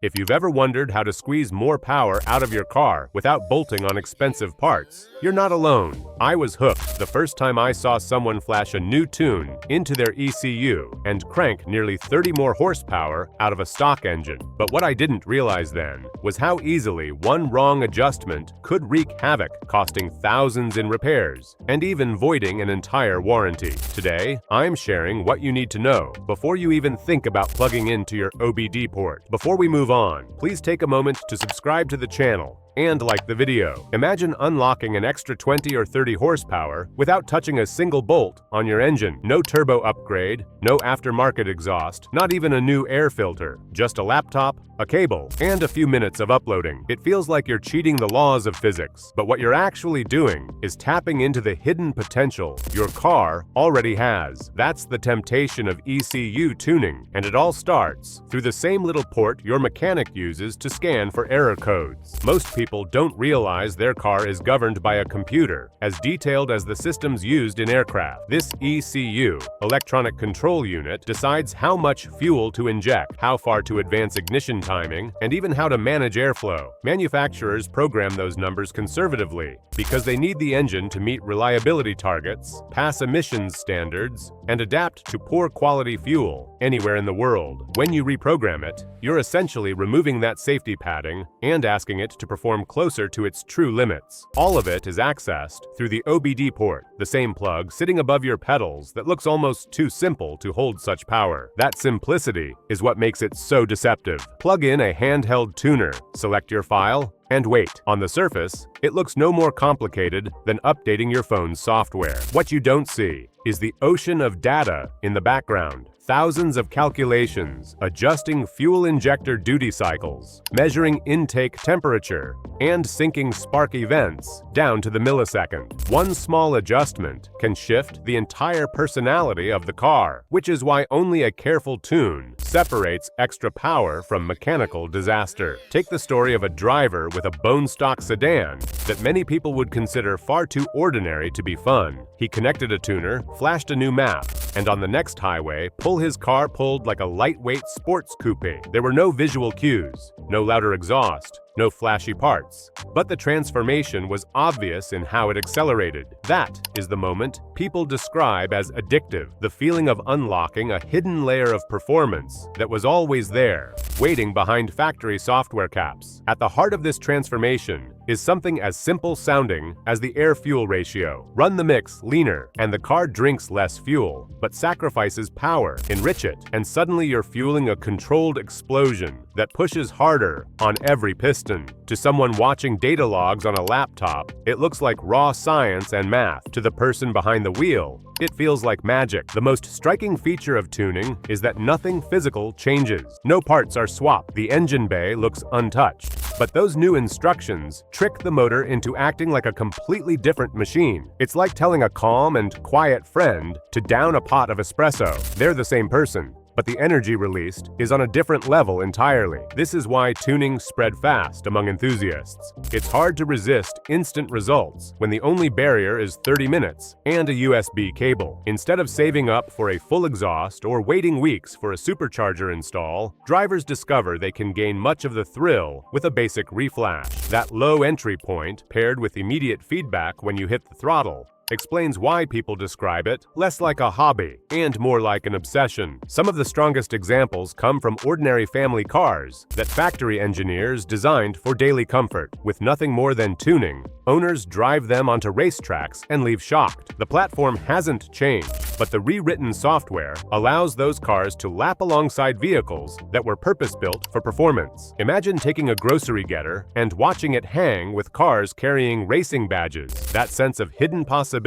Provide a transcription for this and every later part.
If you've ever wondered how to squeeze more power out of your car without bolting on expensive parts, you're not alone. I was hooked the first time I saw someone flash a new tune into their ECU and crank nearly 30 more horsepower out of a stock engine. But what I didn't realize then was how easily one wrong adjustment could wreak havoc, costing thousands in repairs and even voiding an entire warranty. Today, I'm sharing what you need to know before you even think about plugging into your OBD port. Before we move on, please take a moment to subscribe to the channel and like the video. Imagine unlocking an extra 20 or 30 horsepower without touching a single bolt on your engine. No turbo upgrade, no aftermarket exhaust, not even a new air filter, just a laptop, a cable, and a few minutes of uploading. It feels like you're cheating the laws of physics, but what you're actually doing is tapping into the hidden potential your car already has. That's the temptation of ECU tuning, and it all starts through the same little port your mechanic uses to scan for error codes. Most people don't realize their car is governed by a computer, as detailed as the systems used in aircraft. This ECU, electronic control unit, decides how much fuel to inject, how far to advance ignition timing, and even how to manage airflow. Manufacturers program those numbers conservatively because they need the engine to meet reliability targets, pass emissions standards, and adapt to poor quality fuel anywhere in the world. When you reprogram it, you're essentially removing that safety padding and asking it to perform closer to its true limits. All of it is accessed through the OBD port, the same plug sitting above your pedals that looks almost too simple to hold such power. That simplicity is what makes it so deceptive. Plug in a handheld tuner, select your file, and wait. On the surface, it looks no more complicated than updating your phone's software. What you don't see is the ocean of data in the background. Thousands of calculations, adjusting fuel injector duty cycles, measuring intake temperature, and syncing spark events down to the millisecond. One small adjustment can shift the entire personality of the car, which is why only a careful tune separates extra power from mechanical disaster. Take the story of a driver with a bone-stock sedan that many people would consider far too ordinary to be fun. He connected a tuner, flashed a new map, and on the next highway, his car pulled like a lightweight sports coupe. There were no visual cues, no louder exhaust, no flashy parts, but the transformation was obvious in how it accelerated. That is the moment people describe as addictive, the feeling of unlocking a hidden layer of performance that was always there, waiting behind factory software caps. At the heart of this transformation is something as simple sounding as the air-fuel ratio. Run the mix leaner, and the car drinks less fuel, but sacrifices power. Enrich it, and suddenly you're fueling a controlled explosion that pushes harder on every piston. To someone watching data logs on a laptop, it looks like raw science and math. To the person behind the wheel, it feels like magic. The most striking feature of tuning is that nothing physical changes. No parts are swapped. The engine bay looks untouched. But those new instructions trick the motor into acting like a completely different machine. It's like telling a calm and quiet friend to down a pot of espresso. They're the same person, but the energy released is on a different level entirely. This is why tuning spread fast among enthusiasts. It's hard to resist instant results when the only barrier is 30 minutes and a USB cable. Instead of saving up for a full exhaust or waiting weeks for a supercharger install, drivers discover they can gain much of the thrill with a basic reflash. That low entry point, paired with immediate feedback when you hit the throttle, explains why people describe it less like a hobby and more like an obsession. Some of the strongest examples come from ordinary family cars that factory engineers designed for daily comfort. With nothing more than tuning, owners drive them onto racetracks and leave shocked. The platform hasn't changed, but the rewritten software allows those cars to lap alongside vehicles that were purpose-built for performance. Imagine taking a grocery getter and watching it hang with cars carrying racing badges. That sense of hidden possibility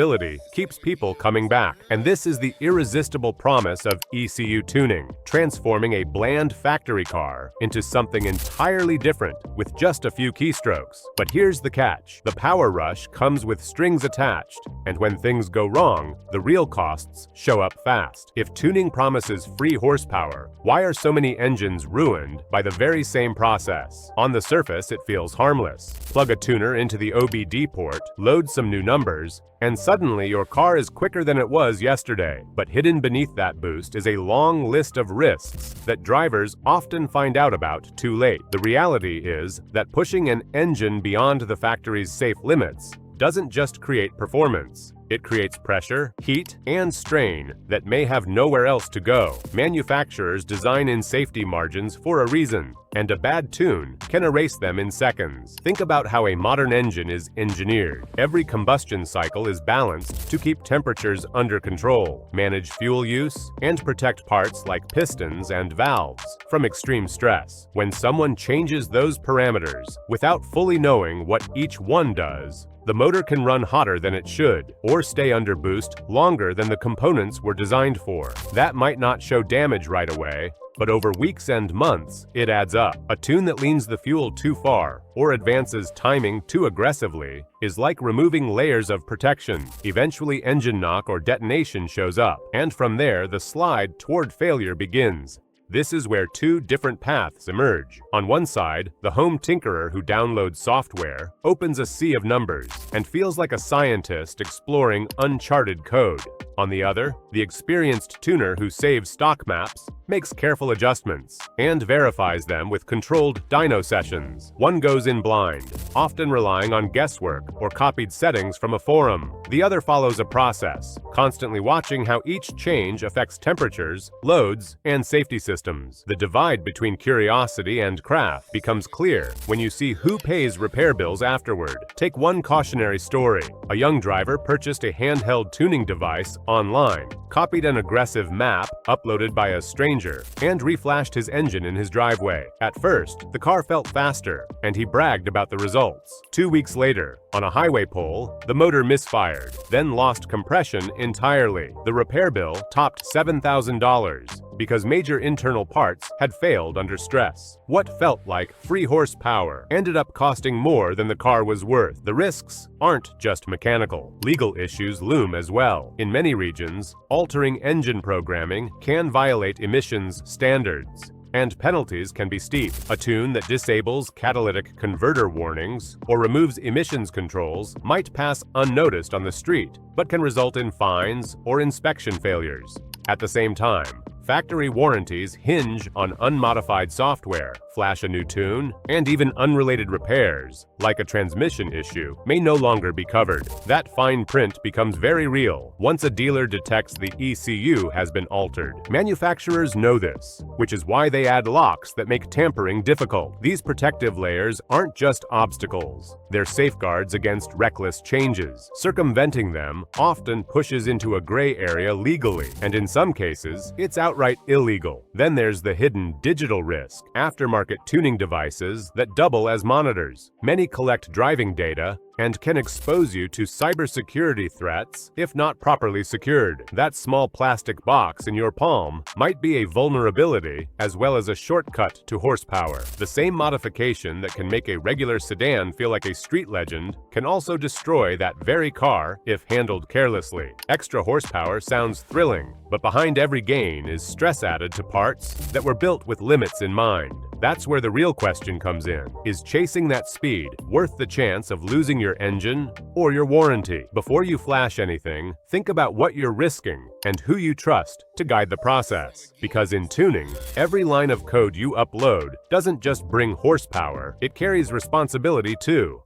keeps people coming back. And this is the irresistible promise of ECU tuning, transforming a bland factory car into something entirely different with just a few keystrokes. But here's the catch. The power rush comes with strings attached, and when things go wrong, the real costs show up fast. If tuning promises free horsepower, why are so many engines ruined by the very same process? On the surface, it feels harmless. Plug a tuner into the OBD port, load some new numbers, and suddenly your car is quicker than it was yesterday. But hidden beneath that boost is a long list of risks that drivers often find out about too late. The reality is that pushing an engine beyond the factory's safe limits doesn't just create performance. It creates pressure, heat, and strain that may have nowhere else to go. Manufacturers design in safety margins for a reason, and a bad tune can erase them in seconds. Think about how a modern engine is engineered. Every combustion cycle is balanced to keep temperatures under control, manage fuel use, and protect parts like pistons and valves from extreme stress. When someone changes those parameters without fully knowing what each one does, the motor can run hotter than it should, or stay under boost longer than the components were designed for. That might not show damage right away, but over weeks and months, it adds up. A tune that leans the fuel too far, or advances timing too aggressively, is like removing layers of protection. Eventually, engine knock or detonation shows up, and from there, the slide toward failure begins. This is where two different paths emerge. On one side, the home tinkerer who downloads software opens a sea of numbers and feels like a scientist exploring uncharted code. On the other, the experienced tuner who saves stock maps, makes careful adjustments, and verifies them with controlled dyno sessions. One goes in blind, often relying on guesswork or copied settings from a forum. The other follows a process, constantly watching how each change affects temperatures, loads, and safety systems. The divide between curiosity and craft becomes clear when you see who pays repair bills afterward. Take one cautionary story. A young driver purchased a handheld tuning device online, copied an aggressive map uploaded by a stranger, and reflashed his engine in his driveway. At first, the car felt faster, and he bragged about the results. 2 weeks later, on a highway pole, the motor misfired, then lost compression entirely. The repair bill topped $7,000 because major internal parts had failed under stress. What felt like free horsepower ended up costing more than the car was worth. The risks aren't just mechanical. Legal issues loom as well. In many regions, altering engine programming can violate emissions standards, and penalties can be steep. A tune that disables catalytic converter warnings or removes emissions controls might pass unnoticed on the street, but can result in fines or inspection failures. At the same time, factory warranties hinge on unmodified software. Flash a new tune, and even unrelated repairs, like a transmission issue, may no longer be covered. That fine print becomes very real once a dealer detects the ECU has been altered. Manufacturers know this, which is why they add locks that make tampering difficult. These protective layers aren't just obstacles, they're safeguards against reckless changes. Circumventing them often pushes into a gray area legally, and in some cases, it's outright illegal. Then there's the hidden digital risk. Aftermarket tuning devices that double as monitors. Many collect driving data and can expose you to cybersecurity threats if not properly secured. That small plastic box in your palm might be a vulnerability as well as a shortcut to horsepower. The same modification that can make a regular sedan feel like a street legend can also destroy that very car if handled carelessly. Extra horsepower sounds thrilling, but behind every gain is stress added to parts that were built with limits in mind. That's where the real question comes in. Is chasing that speed worth the chance of losing your engine or your warranty? Before you flash anything, think about what you're risking and who you trust to guide the process. Because in tuning, every line of code you upload doesn't just bring horsepower, it carries responsibility too.